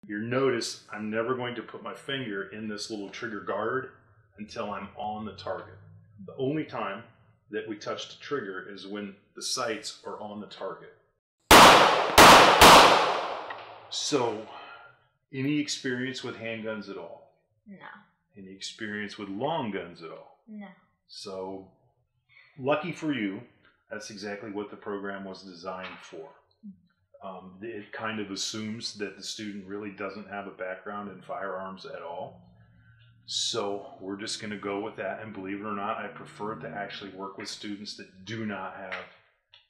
You notice I'm never going to put my finger in this little trigger guard until I'm on the target. The only time that we touch the trigger is when the sights are on the target. So, any experience with handguns at all? No. Any experience with long guns at all? No. So, lucky for you, that's exactly what the program was designed for. It kind of assumes that the student really doesn't have a background in firearms at all. So we're just going to go with that. And believe it or not, I prefer to actually work with students that do not have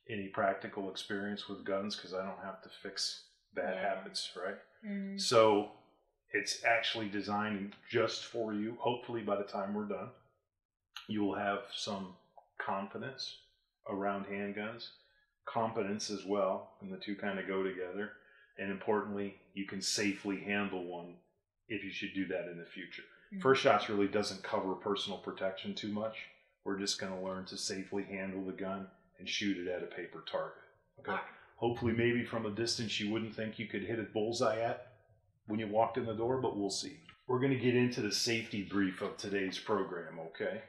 any practical experience with guns because I don't have to fix bad habits, right? Mm-hmm. So it's actually designed just for you. Hopefully by the time we're done, you will have some confidence around handguns. Competence as well, and the two kind of go together. And importantly, you can safely handle one if you should do that in the future. Mm-hmm. First Shots really doesn't cover personal protection too much. We're just going to learn to safely handle the gun and shoot it at a paper target. Okay. Hopefully, maybe from a distance you wouldn't think you could hit a bullseye at when you walked in the door, but we'll see. We're going to get into the safety brief of today's program, okay?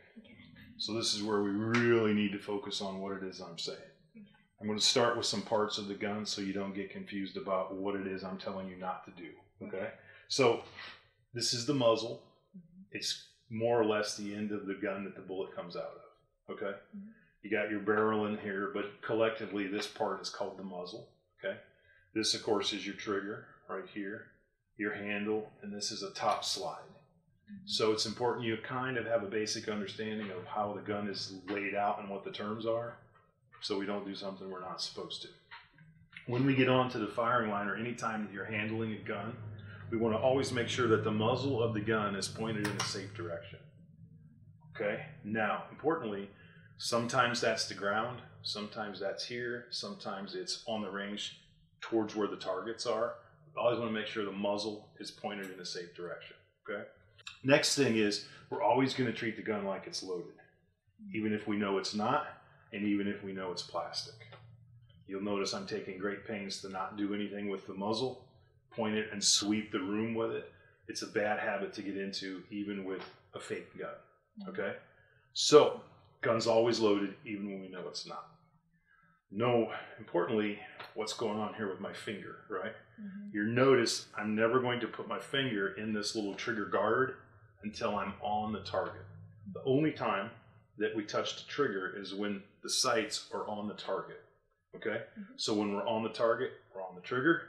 So this is where we really need to focus on what it is I'm saying. I'm going to start with some parts of the gun so you don't get confused about what it is I'm telling you not to do, okay? So this is the muzzle. It's more or less the end of the gun that the bullet comes out of, okay? You got your barrel in here, but collectively this part is called the muzzle, okay? This, of course, is your trigger right here, your handle, and this is a top slide. So it's important you kind of have a basic understanding of how the gun is laid out and what the terms are, so we don't do something we're not supposed to. When we get on to the firing line or any time that you're handling a gun, we want to always make sure that the muzzle of the gun is pointed in a safe direction. Okay? Now, importantly, sometimes that's the ground, sometimes that's here, sometimes it's on the range towards where the targets are. We always want to make sure the muzzle is pointed in a safe direction. Okay? Next thing is, we're always going to treat the gun like it's loaded, even if we know it's not. And even if we know it's plastic. You'll notice I'm taking great pains to not do anything with the muzzle, point it and sweep the room with it. It's a bad habit to get into even with a fake gun, okay? So, gun's always loaded even when we know it's not. Know, importantly, what's going on here with my finger, right? You notice I'm never going to put my finger in this little trigger guard until I'm on the target. The only time that we touch the trigger is when the sights are on the target, okay? So when we're on the target, we're on the trigger.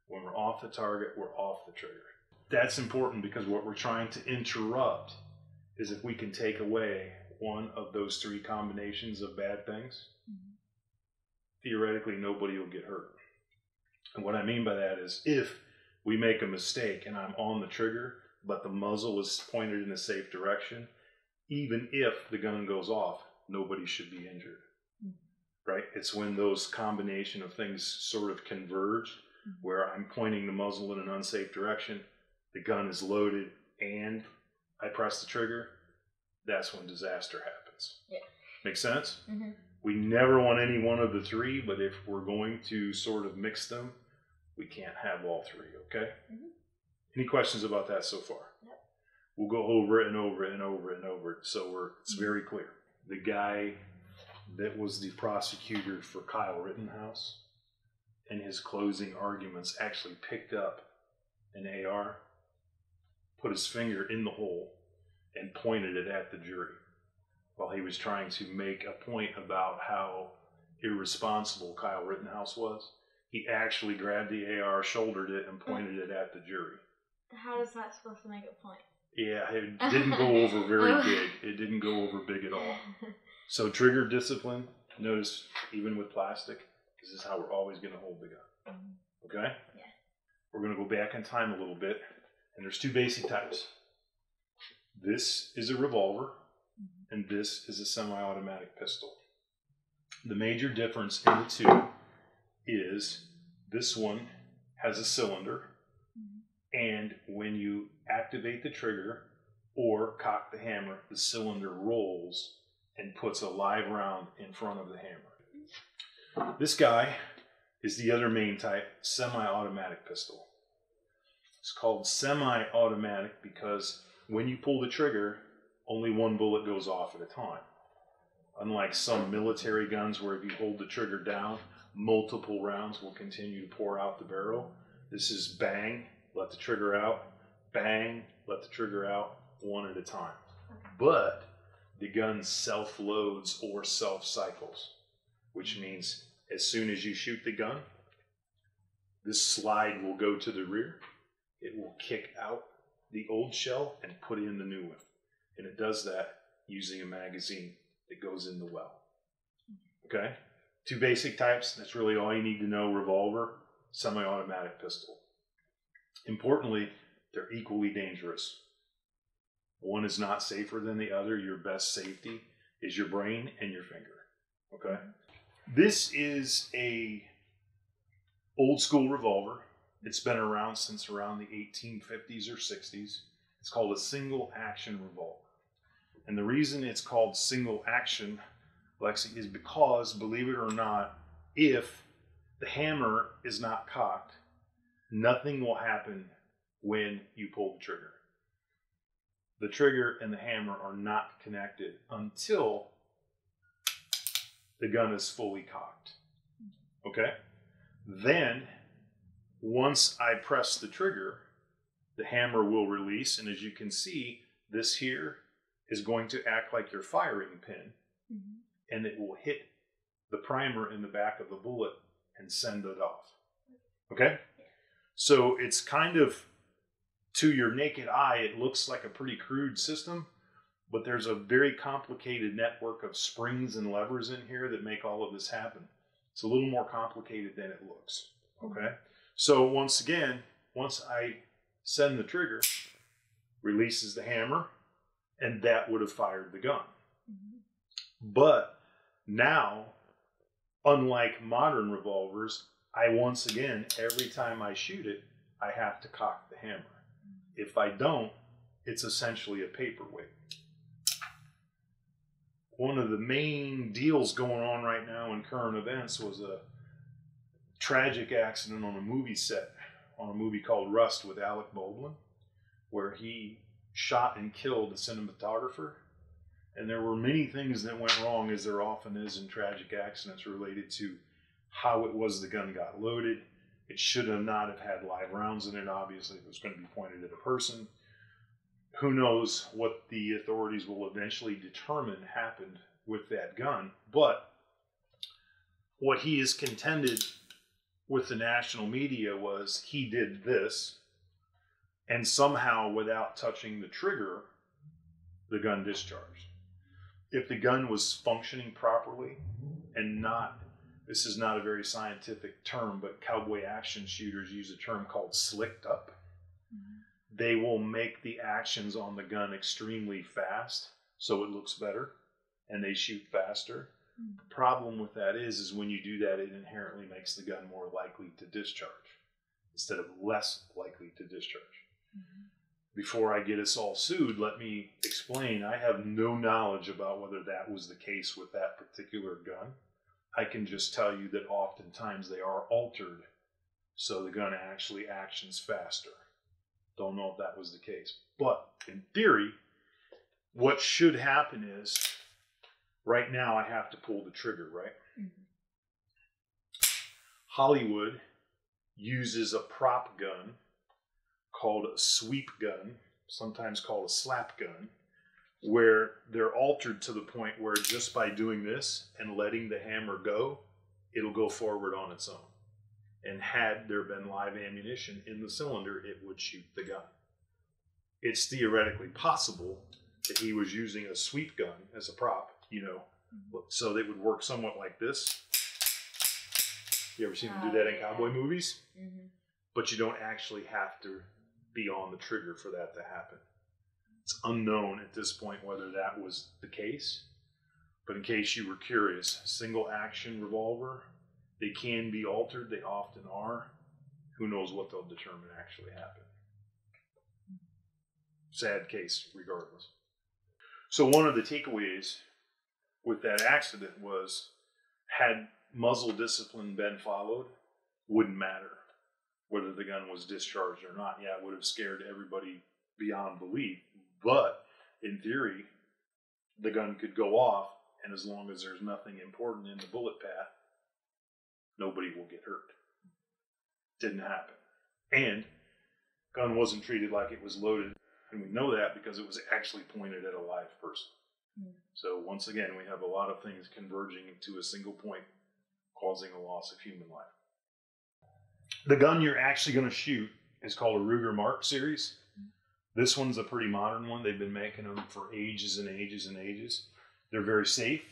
When we're off the target, we're off the trigger. That's important because what we're trying to interrupt is if we can take away one of those three combinations of bad things, theoretically nobody will get hurt. And what I mean by that is if we make a mistake and I'm on the trigger, but the muzzle is pointed in a safe direction, even if the gun goes off, nobody should be injured, right? It's when those combination of things sort of converge, where I'm pointing the muzzle in an unsafe direction, the gun is loaded, and I press the trigger, that's when disaster happens. Yeah. Make sense? We never want any one of the three, but if we're going to sort of mix them, we can't have all three, okay? Any questions about that so far? Yep. We'll go over it and over it and over it and over it, so it's very clear. The guy that was the prosecutor for Kyle Rittenhouse in his closing arguments actually picked up an AR, put his finger in the hole, and pointed it at the jury while he was trying to make a point about how irresponsible Kyle Rittenhouse was. He actually grabbed the AR, shouldered it, and pointed it at the jury. How is that supposed to make a point? Yeah, it didn't go over very big. It didn't go over big at all. So trigger discipline, notice even with plastic, this is how we're always going to hold the gun. Okay? Yeah. We're going to go back in time a little bit, and there's two basic types. This is a revolver, and this is a semi-automatic pistol. The major difference in the two is this one has a cylinder, and when you activate the trigger or cock the hammer, the cylinder rolls and puts a live round in front of the hammer. This guy is the other main type, semi-automatic pistol. It's called semi-automatic because when you pull the trigger, only one bullet goes off at a time. Unlike some military guns where if you hold the trigger down, multiple rounds will continue to pour out the barrel. This is bang, let the trigger out, bang, let the trigger out, one at a time. But the gun self-loads or self-cycles, which means as soon as you shoot the gun, this slide will go to the rear. It will kick out the old shell and put in the new one. And it does that using a magazine that goes in the well. Okay? Two basic types. That's really all you need to know. Revolver, semi-automatic pistol. Importantly, they're equally dangerous. One is not safer than the other. Your best safety is your brain and your finger. Okay? This is a old school revolver. It's been around since around the 1850s or 60s. It's called a single action revolver. And the reason it's called single action, Lexi, is because, believe it or not, if the hammer is not cocked, nothing will happen when you pull the trigger. The trigger and the hammer are not connected until the gun is fully cocked. Okay? Then, once I press the trigger, the hammer will release, and as you can see, this here is going to act like your firing pin, and it will hit the primer in the back of the bullet and send it off. Okay? So it's kind of, to your naked eye, it looks like a pretty crude system, but there's a very complicated network of springs and levers in here that make all of this happen. It's a little more complicated than it looks. Okay? So once again, once I send the trigger, releases the hammer, and that would have fired the gun. But now, unlike modern revolvers, I once again, every time I shoot it, I have to cock the hammer. If I don't, it's essentially a paperweight. One of the main deals going on right now in current events was a tragic accident on a movie set, on a movie called Rust with Alec Baldwin, where he shot and killed a cinematographer. And there were many things that went wrong, as there often is in tragic accidents, related to how it was the gun got loaded. It should have not have had live rounds in it, obviously. It was going to be pointed at a person. Who knows what the authorities will eventually determine happened with that gun. But what he has contended with the national media was he did this, and somehow, without touching the trigger, the gun discharged. If the gun was functioning properly and not, this is not a very scientific term, but cowboy action shooters use a term called slicked up. They will make the actions on the gun extremely fast so it looks better, and they shoot faster. The problem with that is when you do that, it inherently makes the gun more likely to discharge instead of less likely to discharge. Before I get us all sued, let me explain. I have no knowledge about whether that was the case with that particular gun. I can just tell you that oftentimes they are altered so the gun actually actions faster. Don't know if that was the case. But in theory, what should happen is, right now I have to pull the trigger, right? Hollywood uses a prop gun called a sweep gun, sometimes called a slap gun, where they're altered to the point where just by doing this and letting the hammer go, it'll go forward on its own. And had there been live ammunition in the cylinder, it would shoot the gun. It's theoretically possible that he was using a sweep gun as a prop, you know, so they would work somewhat like this. You ever seen them do that in cowboy movies? But you don't actually have to be on the trigger for that to happen. It's unknown at this point whether that was the case. But in case you were curious, single action revolver, they can be altered. They often are. Who knows what they'll determine actually happened. Sad case regardless. So one of the takeaways with that accident was, had muzzle discipline been followed, wouldn't matter. whether the gun was discharged or not. Yeah, it would have scared everybody beyond belief. But in theory, the gun could go off, and as long as there's nothing important in the bullet path, nobody will get hurt. Didn't happen. And gun wasn't treated like it was loaded, and we know that because it was actually pointed at a live person. So once again, we have a lot of things converging to a single point, causing a loss of human life. The gun you're actually going to shoot is called a Ruger Mark series. This one's a pretty modern one. They've been making them for ages and ages and ages. They're very safe,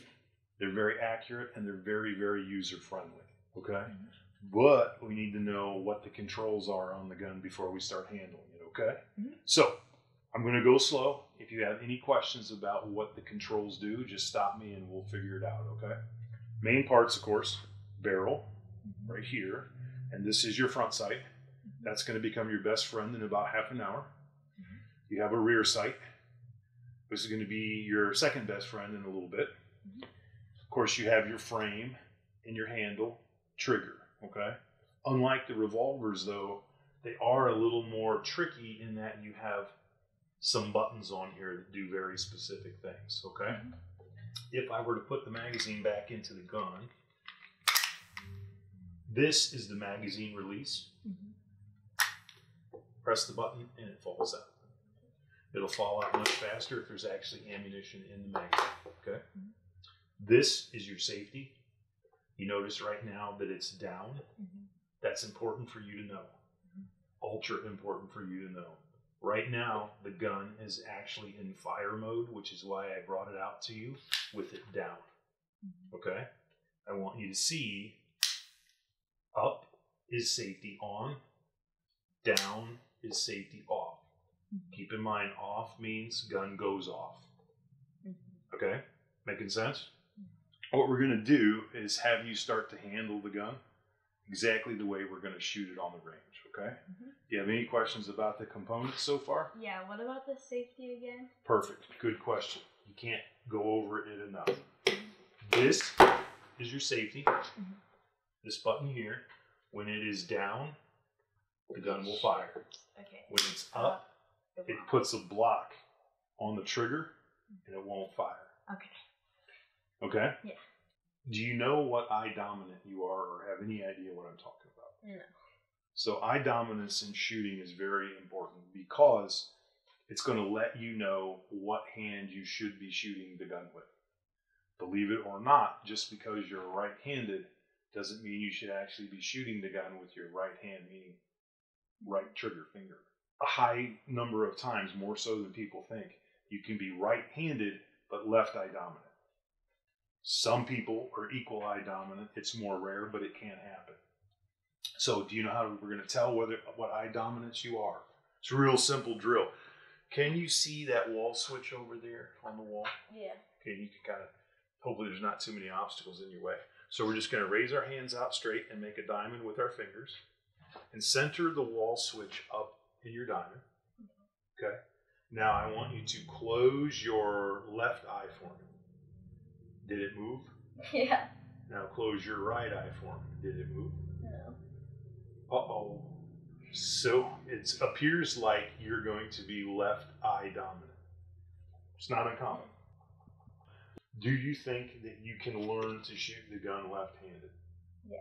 they're very accurate, and they're very, very user-friendly, okay? But we need to know what the controls are on the gun before we start handling it, okay? So, I'm going to go slow. If you have any questions about what the controls do, just stop me and we'll figure it out, okay? Main parts, of course, barrel, right here, and this is your front sight. That's going to become your best friend in about half an hour. You have a rear sight. This is going to be your second best friend in a little bit. Of course, you have your frame and your handle, trigger, okay? Unlike the revolvers, though, they are a little more tricky in that you have some buttons on here that do very specific things, okay? If I were to put the magazine back into the gun, this is the magazine release. Press the button and it falls out. It'll fall out much faster if there's actually ammunition in the magazine, okay? This is your safety. You notice right now that it's down. That's important for you to know. Ultra important for you to know. Right now, the gun is actually in fire mode, which is why I brought it out to you with it down, okay? I want you to see up is safety on, down is safety off. Keep in mind, off means gun goes off. Okay? Making sense? What we're going to do is have you start to handle the gun exactly the way we're going to shoot it on the range. Okay? Do you have any questions about the components so far? Yeah, what about the safety again? Perfect. Good question. You can't go over it enough. This is your safety. This button here, when it is down, the gun will fire. Okay. When it's up, it puts a block on the trigger and it won't fire. Okay. Okay? Yeah. Do you know what eye dominant you are or have any idea what I'm talking about? No. So eye dominance in shooting is very important because it's going to let you know what hand you should be shooting the gun with. Believe it or not, just because you're right-handed doesn't mean you should actually be shooting the gun with your right hand, meaning right trigger finger. A high number of times, more so than people think, you can be right-handed but left eye dominant. Some people are equal eye dominant. It's more rare, but it can happen. So do you know how we're going to tell what eye dominance you are? It's a real simple drill. Can you see that wall switch over there on the wall? Yeah. Okay, you can kind of, hopefully there's not too many obstacles in your way. So we're just going to raise our hands out straight and make a diamond with our fingers and center the wall switch up in your diamond. Okay. Now I want you to close your left eye for me. Did it move? Yeah. Now close your right eye for me. Did it move? No. Uh-oh. So it appears like you're going to be left eye dominant. It's not uncommon. Do you think that you can learn to shoot the gun left-handed? Yeah.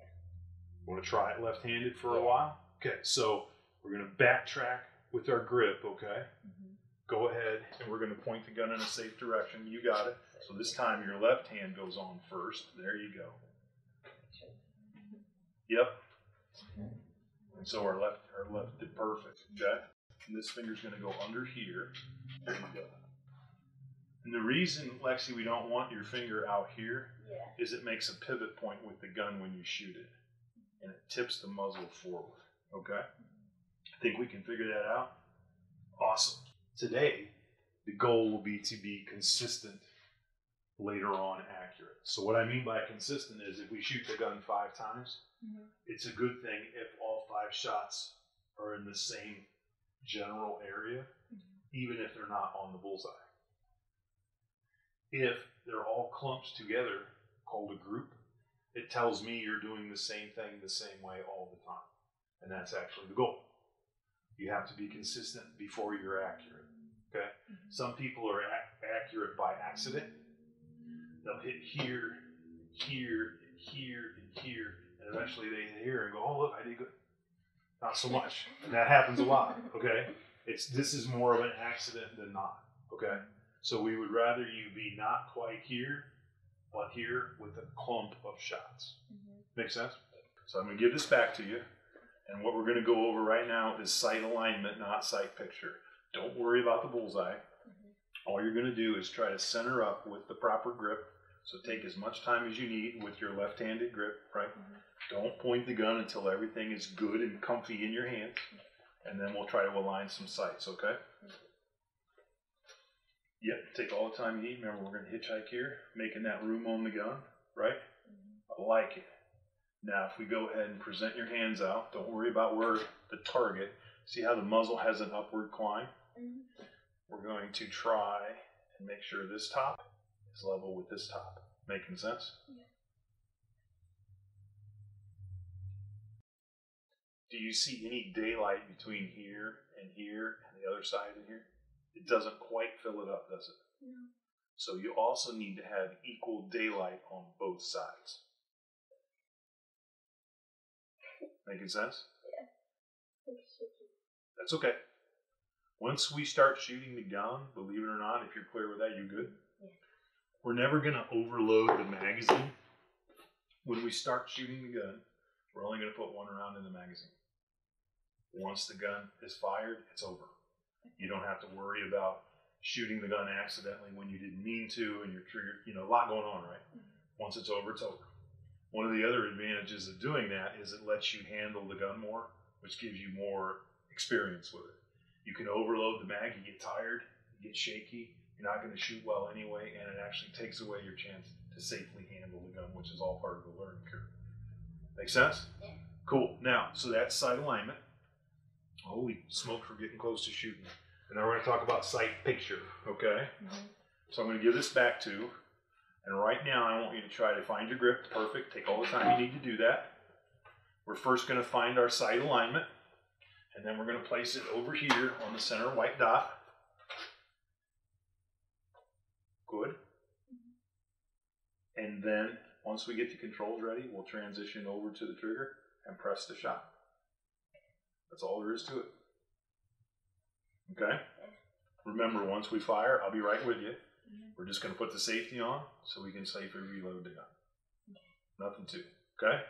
Want to try it left-handed for a while? Okay, so we're going to backtrack with our grip, okay? Go ahead, and we're going to point the gun in a safe direction. You got it. So this time your left hand goes on first. There you go. Yep. And so our left did perfect, okay? And this finger's going to go under here. There you go. And the reason, Lexi, we don't want your finger out here is it makes a pivot point with the gun when you shoot it. And it tips the muzzle forward, okay? Think we can figure that out? Awesome. Today, the goal will be to be consistent, later on accurate. So what I mean by consistent is if we shoot the gun 5 times, it's a good thing if all 5 shots are in the same general area, even if they're not on the bullseye. If they're all clumped together, called a group, it tells me you're doing the same thing the same way all the time. And that's actually the goal. You have to be consistent before you're accurate. Okay? Some people are accurate by accident. They'll hit here, here, here, and here, and eventually they hit here and go, oh, look, I did good. Not so much. And that happens a lot, okay? This is more of an accident than not, okay? So we would rather you be not quite here, but here with a clump of shots. Make sense? So I'm going to give this back to you. And what we're going to go over right now is sight alignment, not sight picture. Don't worry about the bullseye. All you're going to do is try to center up with the proper grip. So take as much time as you need with your left-handed grip, right? Don't point the gun until everything is good and comfy in your hands. And then we'll try to align some sights, okay? Yep, take all the time you need. Remember, we're going to hitchhike here, making that room on the gun, right? I like it. Now, if we go ahead and present your hands out, don't worry about where the target. See how the muzzle has an upward climb? We're going to try and make sure this top is level with this top. Making sense? Yeah. Do you see any daylight between here and the other side and here? It doesn't quite fill it up, does it? No. So you also need to have equal daylight on both sides. Making sense? Yeah. That's okay. Once we start shooting the gun, believe it or not, if you're clear with that, you're good. Yeah. We're never going to overload the magazine. When we start shooting the gun, we're only going to put one round in the magazine. Once the gun is fired, it's over. You don't have to worry about shooting the gun accidentally when you didn't mean to and your trigger, a lot going on, right? Once it's over, it's over. One of the other advantages of doing that is it lets you handle the gun more, which gives you more experience with it. You can overload the mag, you get tired, you get shaky, you're not going to shoot well anyway, and it actually takes away your chance to safely handle the gun, which is all part of the learning curve. Make sense? Yeah. Cool. Now, so that's sight alignment. Holy smokes, we're getting close to shooting. And now we're going to talk about sight picture, okay? So I'm going to give this back to, and right now I want you to try to find your grip. Perfect. Take all the time you need to do that. We're first going to find our sight alignment, and then we're going to place it over here on the center white dot. Good. And then once we get the controls ready, we'll transition over to the trigger and press the shot. That's all there is to it. Okay? Remember, once we fire, I'll be right with you. We're just going to put the safety on so we can safely reload the gun. Nothing to. Okay?